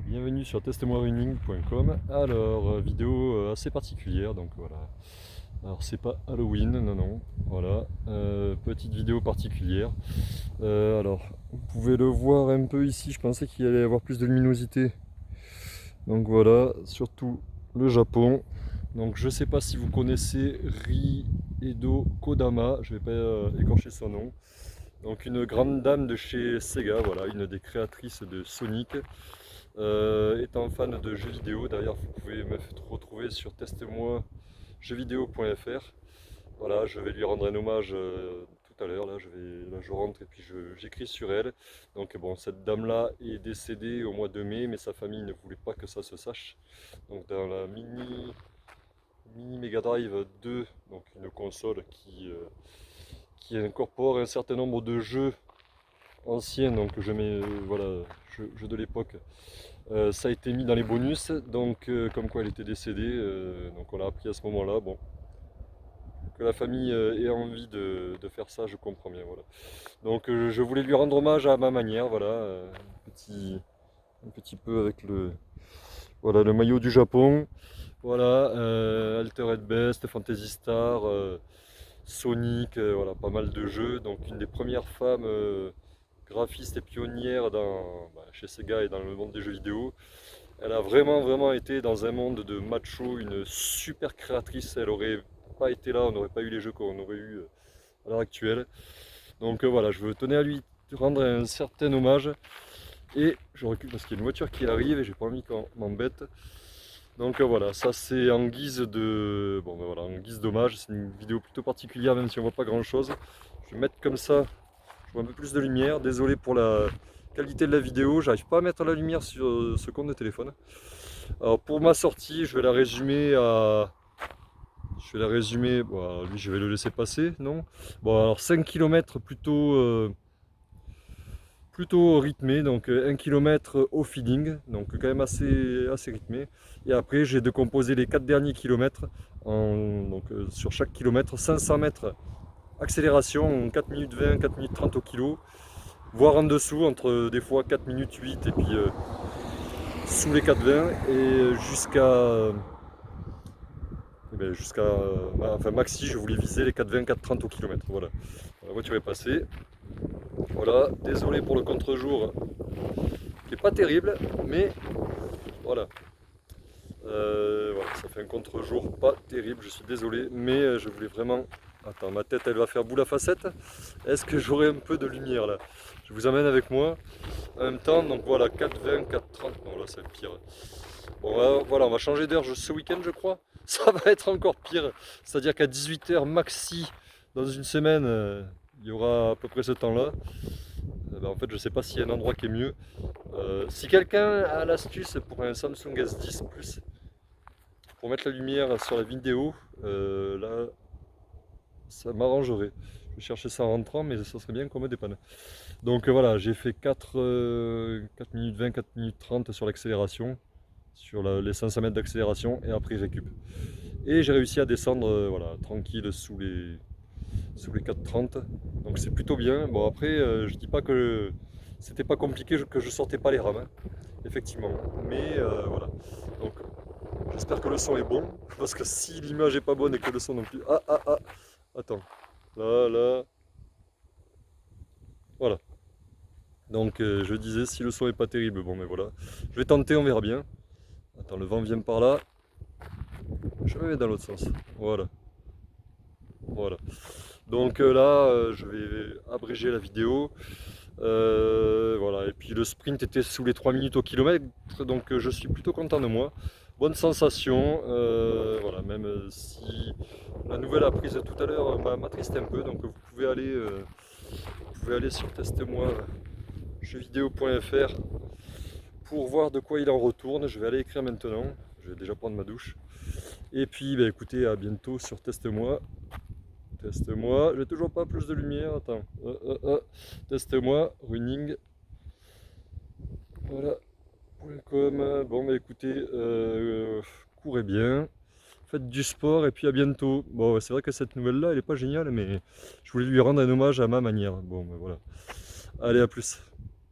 Bienvenue sur testmoirunning.com. Alors, vidéo assez particulière, donc voilà. Alors, c'est pas Halloween, non, voilà. Petite vidéo particulière. Alors, vous pouvez le voir un peu ici, je pensais qu'il allait y avoir plus de luminosité. Donc voilà, surtout le Japon. Donc, je sais pas si vous connaissez Riedo Kodama, je vais pas écorcher son nom. Donc, une grande dame de chez Sega, voilà, une des créatrices de Sonic. Étant fan de jeux vidéo, d'ailleurs vous pouvez me retrouver sur testemoijeuxvideo.fr. Voilà, je vais lui rendre un hommage tout à l'heure, là je rentre et puis j'écris sur elle. Donc bon, cette dame-là est décédée au mois de mai, mais sa famille ne voulait pas que ça se sache. Donc dans la mini Mega Drive 2, donc une console qui incorpore un certain nombre de jeux anciens, donc je mets voilà, jeux de l'époque. Ça a été mis dans les bonus, donc comme quoi elle était décédée, donc on l'a appris à ce moment-là. Bon, que la famille ait envie de faire ça, je comprends bien. Voilà. Donc je voulais lui rendre hommage à ma manière, voilà, un petit peu avec voilà, le maillot du Japon. Voilà, Altered Beast, Fantasy Star, Sonic, voilà, pas mal de jeux. Donc une des premières femmes graphistes et pionnières chez Sega et dans le monde des jeux vidéo. Elle a vraiment été dans un monde de macho, une super créatrice. Elle aurait pas été là, on n'aurait pas eu les jeux qu'on aurait eu à l'heure actuelle. Donc voilà, je tenais à lui rendre un certain hommage. Et je recule parce qu'il y a une voiture qui arrive et j'ai pas envie qu'on m'embête. Donc voilà, ça c'est en guise de. Bon ben voilà, en guise d'hommage. C'est une vidéo plutôt particulière, même si on voit pas grand chose. Je vais mettre comme ça, je vois un peu plus de lumière. Désolé pour la qualité de la vidéo, j'arrive pas à mettre la lumière sur ce compte de téléphone. Alors pour ma sortie, je vais la résumer à... bon, alors lui je vais le laisser passer, non? Bon alors 5 km plutôt rythmé, donc 1 km au feeling, donc quand même assez rythmé. Et après j'ai décomposé les 4 derniers kilomètres, sur chaque kilomètre, 500 mètres accélération en 4 minutes 20, 4 minutes 30 au kilo, voire en dessous, entre des fois 4 minutes 8 et puis sous les 4,20 et enfin maxi, je voulais viser les 4,20, 4,30 au kilomètre. Voilà, la voiture est passée. Voilà, désolé pour le contre-jour qui est pas terrible, mais voilà. Voilà, ça fait un contre-jour pas terrible, je suis désolé, mais je voulais vraiment. Attends, ma tête elle va faire boule à facette. Est-ce que j'aurai un peu de lumière là? Je vous amène avec moi. En même temps, donc voilà, 4,20, 4,30. Non, là c'est pire. Bon, voilà, on va changer d'heure ce week-end, je crois. Ça va être encore pire. C'est-à-dire qu'à 18 h maxi, dans une semaine, il y aura à peu près ce temps-là. En fait, je sais pas s'il y a un endroit qui est mieux. Si quelqu'un a l'astuce pour un Samsung S10 Plus, pour mettre la lumière sur la vidéo, là, ça m'arrangerait. Je vais chercher ça en rentrant, mais ça serait bien qu'on me dépanne. Donc voilà, j'ai fait 4 minutes 20, 4 minutes 30 sur l'accélération, sur les 500 mètres d'accélération, et après récup. Et j'ai réussi à descendre voilà, tranquille sous les 4,30. Donc c'est plutôt bien. Bon après, je dis pas que c'était pas compliqué, que je sortais pas les rames, hein, effectivement. Mais voilà. Donc j'espère que le son est bon, parce que si l'image est pas bonne et que le son non plus. Attends. Là. Voilà. Donc je disais, si le son est pas terrible, bon mais voilà. Je vais tenter, on verra bien. Attends, le vent vient par là. Je me mets dans l'autre sens. Voilà. Donc là, je vais abréger la vidéo. Voilà. Et puis le sprint était sous les 3 minutes au kilomètre, donc je suis plutôt content de moi. Bonne sensation. Voilà, même si la nouvelle apprise tout à l'heure m'a attristé un peu, donc vous pouvez aller sur testez-moi jeuxvideo.fr pour voir de quoi il en retourne. Je vais aller écrire maintenant. Je vais déjà prendre ma douche. Et puis bah, écoutez, à bientôt sur Teste-moi. Teste-moi, j'ai toujours pas plus de lumière. Attends. Teste-moi, running. Voilà. .com. Bon bah écoutez, courez bien. Faites du sport et puis à bientôt. Bon, c'est vrai que cette nouvelle là elle est pas géniale, mais je voulais lui rendre un hommage à ma manière. Bon bah voilà. Allez, à plus.